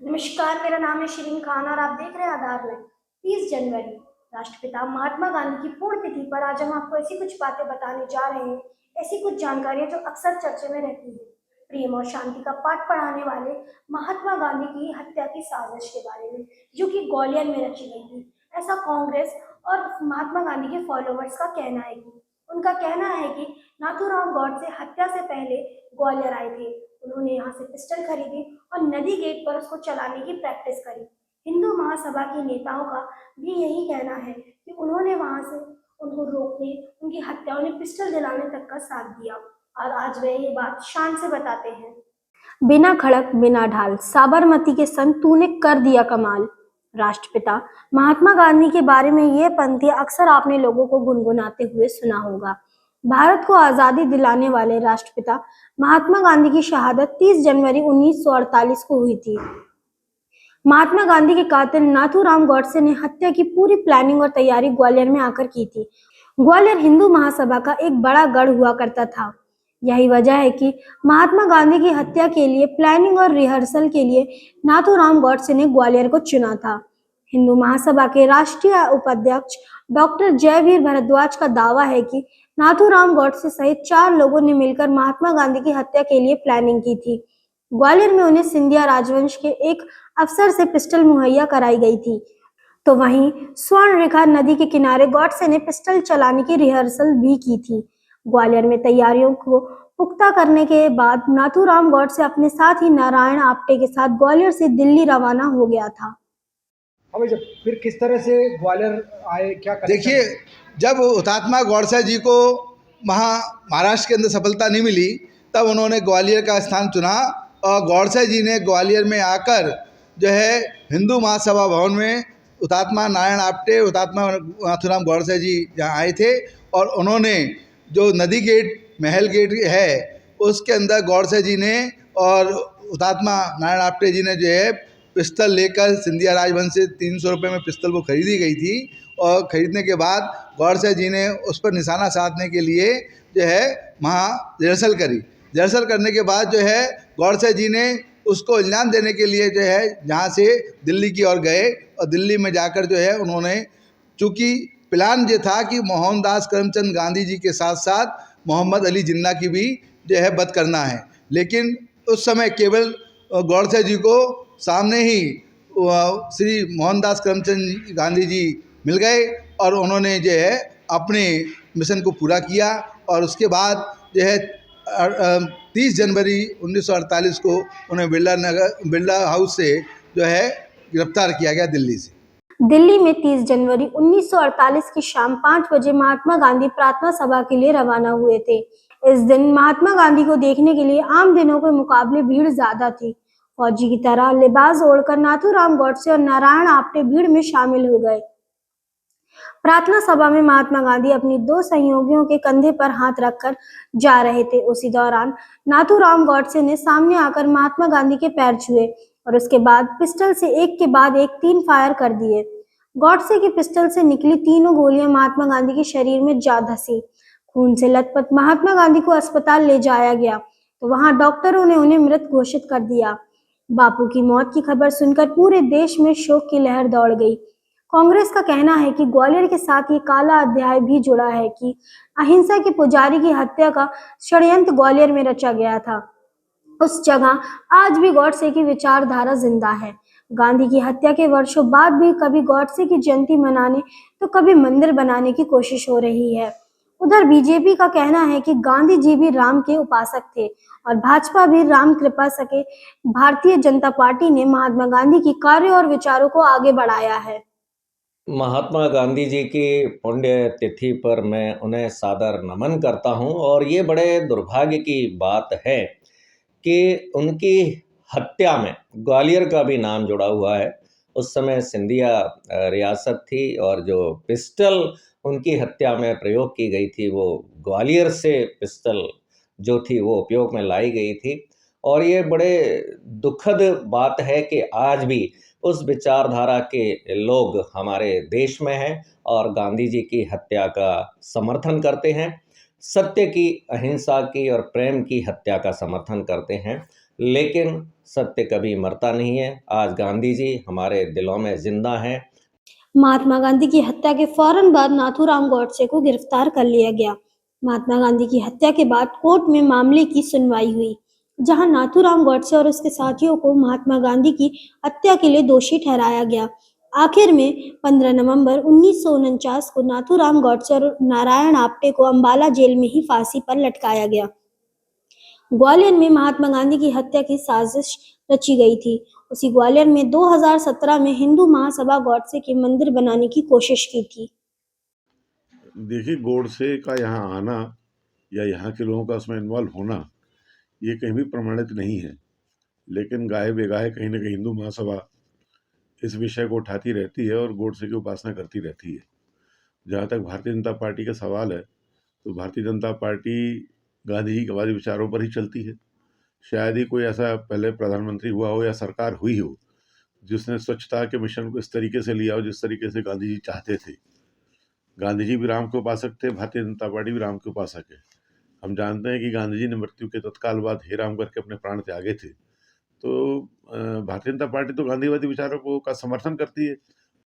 नमस्कार, मेरा नाम है शिरीन खान और आप देख रहे हैं आधार लाइव। 30 जनवरी राष्ट्रपिता महात्मा गांधी की पुण्यतिथि पर आज हम आपको ऐसी कुछ बातें बताने जा रहे हैं, ऐसी कुछ जानकारियां जो अक्सर चर्चे में रहती है। प्रेम और शांति का पाठ पढ़ाने वाले महात्मा गांधी की हत्या की साजिश के बारे में, जो कि ग्वालियर में रची गई थी। ऐसा कांग्रेस और महात्मा गांधी के फॉलोअर्स का कहना है कि उनका कहना है कि नाथूराम गौडसे हत्या से पहले ग्वालियर आए थे। उन्होंने यहाँ से पिस्टल खरीदी और नदी गेट पर उसको चलाने की प्रैक्टिस करी। हिंदू महासभा के नेताओं का भी यही कहना है कि उन्होंने वहां से उनको रोकने, उनकी हत्या, उन्हें पिस्टल दिलाने तक का साथ दिया और आज वे ये बात शान से बताते हैं। बिना खड़क बिना ढाल, साबरमती के संग तूने कर दिया कमाल। राष्ट्रपिता महात्मा गांधी के बारे में ये पंक्तियां अक्सर आपने लोगों को गुनगुनाते हुए सुना होगा। भारत को आजादी दिलाने वाले राष्ट्रपिता महात्मा गांधी की शहादत 30 जनवरी 1948 को हुई थी। महात्मा गांधी के कातिल नाथूराम गॉडसे ने हत्या की पूरी प्लानिंग और तैयारी ग्वालियर में आकर की थी। ग्वालियर हिंदू महासभा का एक बड़ा गढ़ हुआ करता था। यही वजह है कि महात्मा गांधी की हत्या के लिए प्लानिंग और रिहर्सल के लिए नाथूराम गॉडसे ने ग्वालियर को चुना था। हिंदू महासभा के राष्ट्रीय उपाध्यक्ष डॉक्टर जयवीर भारद्वाज का दावा है कि नाथूराम गॉडसे सहित 4 लोगों ने मिलकर महात्मा गांधी की हत्या के लिए प्लानिंग की थी। ग्वालियर में उन्हें सिंधिया राजवंश के एक अफसर से पिस्टल मुहैया कराई गई थी, तो वहीं स्वर्ण रेखा नदी के किनारे गॉडसे ने पिस्टल चलाने की रिहर्सल भी की थी। ग्वालियर में तैयारियों को पुख्ता करने के बाद नाथूराम गॉडसे अपने साथ ही नारायण आप्टे के साथ ग्वालियर से दिल्ली रवाना हो गया था। अब जब फिर किस तरह से ग्वालियर आए, क्या देखिए, जब हुतात्मा गौडसे जी को वहाँ महाराष्ट्र के अंदर सफलता नहीं मिली, तब उन्होंने ग्वालियर का स्थान चुना और गौडसे जी ने ग्वालियर में आकर जो है हिंदू महासभा भवन में हुतात्मा नारायण आप्टे, हुतात्मा नाथूराम गौडसे जी जहाँ आए थे और उन्होंने जो नदी गेट, महल गेट है, उसके अंदर गौडसे जी ने और हुतात्मा नारायण आप्टे जी ने जो है पिस्तल लेकर सिंधिया राजवंश से 300 रुपये में पिस्तल वो खरीदी गई थी और ख़रीदने के बाद गौडसे जी ने उस पर निशाना साधने के लिए जो है वहाँ रिहर्सल करी। रिहर्सल करने के बाद जो है गौडसे जी ने उसको इल्ज़ाम देने के लिए जो है जहाँ से दिल्ली की ओर गए और दिल्ली में जाकर जो है उन्होंने, चूँकि प्लान ये था कि मोहनदास करमचंद गांधी जी के साथ साथ मोहम्मद अली जिन्ना की भी जो है वध करना है, लेकिन उस समय केवल गौडसे जी को सामने ही श्री मोहनदास करमचंद गांधी जी मिल गए और उन्होंने जो है अपने मिशन को पूरा किया और उसके बाद जो है 30 जनवरी 1948 को उन्हें बिरला हाउस से जो है गिरफ्तार किया गया दिल्ली से। दिल्ली में 30 जनवरी 1948 की शाम 5 बजे महात्मा गांधी प्रार्थना सभा के लिए रवाना हुए थे। इस दिन महात्मा गांधी को देखने के लिए आम दिनों के मुकाबले भीड़ ज्यादा थी। फौजी की तरह लिबास ओढ़कर नाथूराम गॉडसे और नारायण आप्टे भीड़ में शामिल हो गए। प्रार्थना सभा में महात्मा गांधी अपनी 2 सहयोगियों के कंधे पर हाथ रखकर जा रहे थे। उसी दौरान नाथूराम गॉडसे ने सामने आकर महात्मा गांधी के पैर छुए और उसके बाद पिस्टल से एक के बाद एक 3 फायर कर दिए। गॉडसे की पिस्टल से निकली तीनों गोलियां महात्मा गांधी के शरीर में जा धंसी। खून से लथपथ महात्मा गांधी को अस्पताल ले जाया गया तो वहां डॉक्टरों ने उन्हें मृत घोषित कर दिया। बापू की मौत की खबर सुनकर पूरे देश में शोक की लहर दौड़ गई। कांग्रेस का कहना है कि ग्वालियर के साथ ये काला अध्याय भी जुड़ा है कि अहिंसा के पुजारी की हत्या का षड्यंत्र ग्वालियर में रचा गया था। उस जगह आज भी गॉडसे की विचारधारा जिंदा है। गांधी की हत्या के वर्षों बाद भी कभी गॉडसे की जयंती मनाने तो कभी मंदिर बनाने की कोशिश हो रही है। उधर बीजेपी का कहना है कि गांधी जी भी राम के उपासक थे और भाजपा भी राम कृपा सके। भारतीय जनता पार्टी ने महात्मा गांधी की कार्य और विचारों को आगे बढ़ाया है। महात्मा गांधी जी की पुण्य तिथि पर मैं उन्हें सादर नमन करता हूं और ये बड़े दुर्भाग्य की बात है कि उनकी हत्या में ग्वालियर का भी नाम जुड़ा हुआ है। उस समय सिंधिया रियासत थी और जो पिस्टल उनकी हत्या में प्रयोग की गई थी वो ग्वालियर से पिस्टल जो थी वो उपयोग में लाई गई थी। और ये बड़े दुखद बात है कि आज भी उस विचारधारा के लोग हमारे देश में हैं और गांधी जी की हत्या का समर्थन करते हैं, सत्य की, अहिंसा की और प्रेम की हत्या का समर्थन करते हैं। लेकिन सत्य कभी मरता नहीं है। आज गांधी जी हमारे दिलों में जिंदा हैं। महात्मा गांधी की हत्या के फौरन बाद नाथूराम गॉडसे को गिरफ्तार कर लिया गया। महात्मा गांधी की हत्या के बाद कोर्ट में मामले की सुनवाई हुई, जहां नाथूराम गॉडसे और उसके साथियों को महात्मा गांधी की हत्या के लिए दोषी ठहराया गया। आखिर में 15 नवंबर 1949 को नाथूराम गॉडसे और नारायण आप्टे को अंबाला जेल में ही फांसी पर लटकाया गया। ग्वालियर में महात्मा गांधी की हत्या की साजिश रची गई थी। उसी ग्वालियर में 2017 में हिंदू महासभा गॉडसे के मंदिर बनाने की कोशिश की थी। देखिए, गोडसे का यहाँ आना या यहाँ के लोगों का उसमें इन्वॉल्व होना ये कहीं भी प्रमाणित नहीं है, लेकिन गाहे बेगाहे कहीं न कहीं हिंदू महासभा इस विषय को उठाती रहती है और गोडसे की उपासना करती रहती है। जहाँ तक भारतीय जनता पार्टी का सवाल है, तो भारतीय जनता पार्टी गांधीवादी विचारों पर ही चलती है। शायद ही कोई ऐसा पहले प्रधानमंत्री हुआ हो या सरकार हुई हो जिसने स्वच्छता के मिशन को इस तरीके से लिया हो जिस तरीके से गांधी जी चाहते थे। गांधी जी भी राम के उपासक थे, भारतीय जनता पार्टी भी राम के उपासक है। हम जानते हैं कि गांधी जी ने मृत्यु के तत्काल बाद हे राम करके अपने प्राण त्यागे थे। तो भारतीय जनता पार्टी तो गांधीवादी विचारों को का समर्थन करती है,